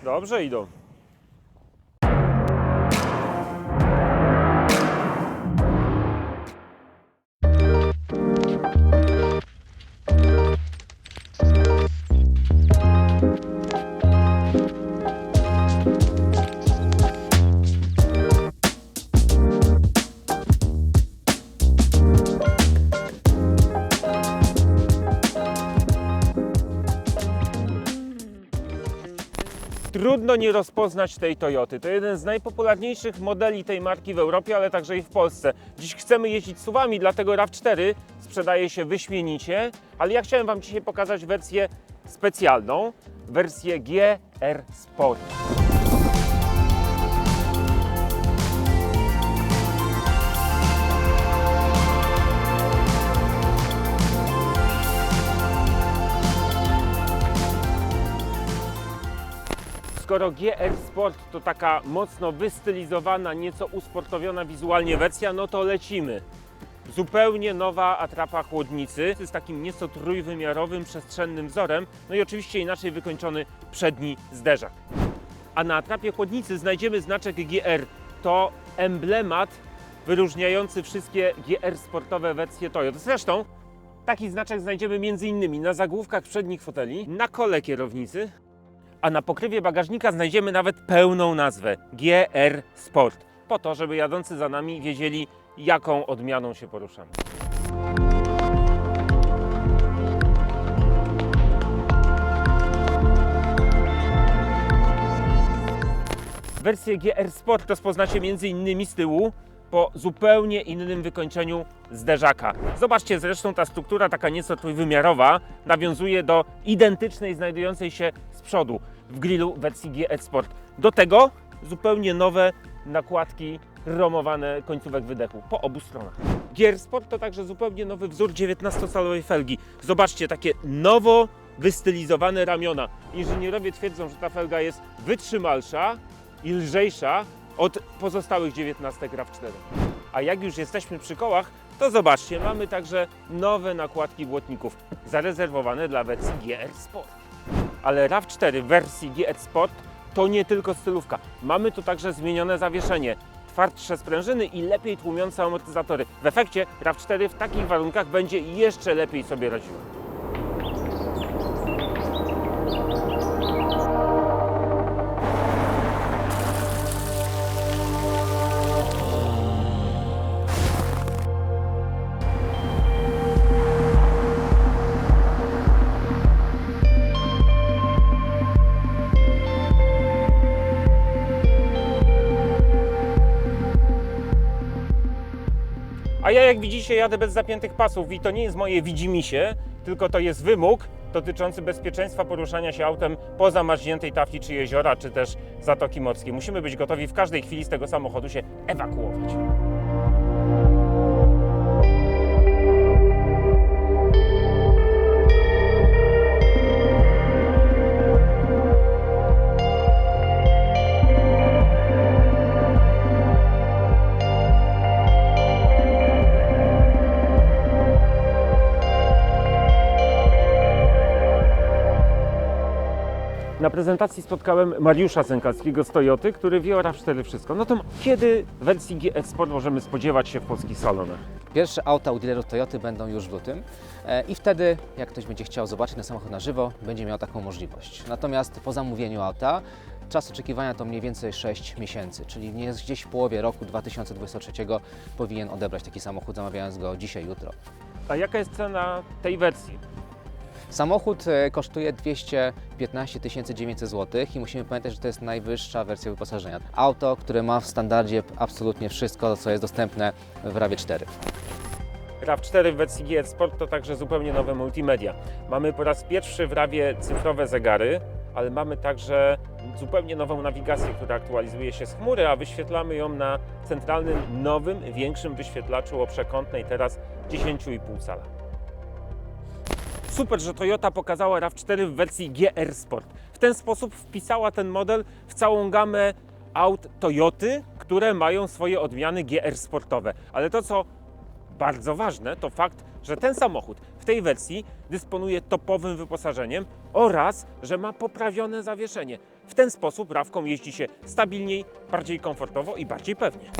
Dobrze idą. Trudno nie rozpoznać tej Toyoty. To jeden z najpopularniejszych modeli tej marki w Europie, ale także i w Polsce. Dziś chcemy jeździć SUV-ami, dlatego RAV4 sprzedaje się wyśmienicie, ale ja chciałem Wam dzisiaj pokazać wersję specjalną, wersję GR Sport. Skoro GR Sport to taka mocno wystylizowana, nieco usportowiona wizualnie wersja, no to lecimy. Zupełnie nowa atrapa chłodnicy z takim nieco trójwymiarowym, przestrzennym wzorem, no i oczywiście inaczej wykończony przedni zderzak. A na atrapie chłodnicy znajdziemy znaczek GR. To emblemat wyróżniający wszystkie GR sportowe wersje Toyota. Zresztą taki znaczek znajdziemy m.in. na zagłówkach przednich foteli, na kole kierownicy, a na pokrywie bagażnika znajdziemy nawet pełną nazwę GR Sport, po to, żeby jadący za nami wiedzieli, jaką odmianą się poruszamy. Wersję GR Sport rozpoznacie m.in. z tyłu po zupełnie innym wykończeniu zderzaka. Zobaczcie, zresztą ta struktura taka nieco trójwymiarowa nawiązuje do identycznej znajdującej się z przodu w grillu wersji GR Sport. Do tego zupełnie nowe nakładki chromowane końcówek wydechu po obu stronach. GR Sport to także zupełnie nowy wzór 19-calowej felgi. Zobaczcie, takie nowo wystylizowane ramiona. Inżynierowie twierdzą, że ta felga jest wytrzymalsza i lżejsza od pozostałych 19 RAV4. A jak już jesteśmy przy kołach, to zobaczcie, mamy także nowe nakładki błotników zarezerwowane dla wersji GR Sport. Ale RAV4 w wersji GR Sport to nie tylko stylówka. Mamy tu także zmienione zawieszenie, twardsze sprężyny i lepiej tłumiące amortyzatory. W efekcie RAV4 w takich warunkach będzie jeszcze lepiej sobie radziło. A ja, jak widzicie, jadę bez zapiętych pasów i to nie jest moje widzimisię, tylko to jest wymóg dotyczący bezpieczeństwa poruszania się autem po zamarzniętej tafli czy jeziora, czy też Zatoki Morskiej. Musimy być gotowi w każdej chwili z tego samochodu się ewakuować. Na prezentacji spotkałem Mariusza Sękalskiego z Toyoty, który wie o RAV4 wszystko. No to kiedy w wersji GR Sport możemy spodziewać się w polskich salonach? Pierwsze auta u dealerów Toyoty będą już w lutym i wtedy, jak ktoś będzie chciał zobaczyć ten samochód na żywo, będzie miał taką możliwość. Natomiast po zamówieniu auta czas oczekiwania to mniej więcej 6 miesięcy, czyli gdzieś w połowie roku 2023 powinien odebrać taki samochód, zamawiając go dzisiaj, jutro. A jaka jest cena tej wersji? Samochód kosztuje 215 900 zł i musimy pamiętać, że to jest najwyższa wersja wyposażenia. Auto, które ma w standardzie absolutnie wszystko, co jest dostępne w RAV4. RAV4 w wersji GR Sport to także zupełnie nowe multimedia. Mamy po raz pierwszy w RAVie cyfrowe zegary, ale mamy także zupełnie nową nawigację, która aktualizuje się z chmury, a wyświetlamy ją na centralnym, nowym, większym wyświetlaczu o przekątnej, teraz 10,5 cala. Super, że Toyota pokazała RAV4 w wersji GR Sport. W ten sposób wpisała ten model w całą gamę aut Toyoty, które mają swoje odmiany GR sportowe. Ale to, co bardzo ważne, to fakt, że ten samochód w w tej wersji dysponuje topowym wyposażeniem oraz, że ma poprawione zawieszenie. W ten sposób RAV-ką jeździ się stabilniej, bardziej komfortowo i bardziej pewnie.